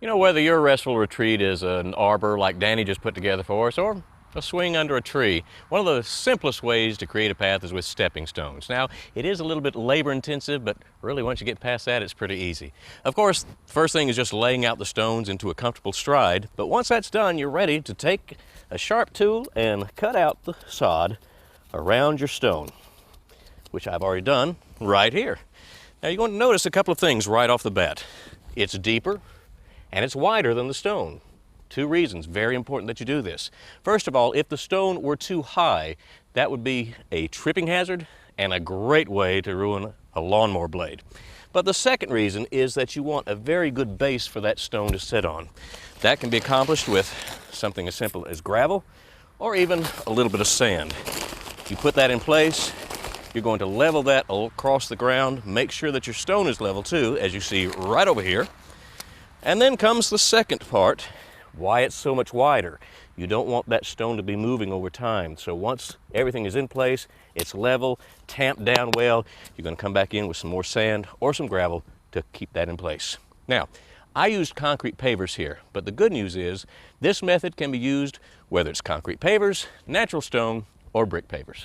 You know, whether your restful retreat is an arbor like Danny just put together for us, or a swing under a tree, one of the simplest ways to create a path is with stepping stones. Now, it is a little bit labor intensive, but really once you get past that, it's pretty easy. Of course, first thing is just laying out the stones into a comfortable stride, but once that's done, you're ready to take a sharp tool and cut out the sod around your stone, which I've already done right here. Now, you're going to notice a couple of things right off the bat. It's deeper and it's wider than the stone. Two reasons, very important that you do this. First of all, if the stone were too high, that would be a tripping hazard and a great way to ruin a lawnmower blade. But the second reason is that you want a very good base for that stone to sit on. That can be accomplished with something as simple as gravel or even a little bit of sand. You put that in place, you're going to level that across the ground, make sure that your stone is level too, as you see right over here. And then comes the second part, why it's so much wider. You don't want that stone to be moving over time. So once everything is in place, it's level, tamped down well, you're going to come back in with some more sand or some gravel to keep that in place. Now, I used concrete pavers here, but the good news is this method can be used whether it's concrete pavers, natural stone, or brick pavers.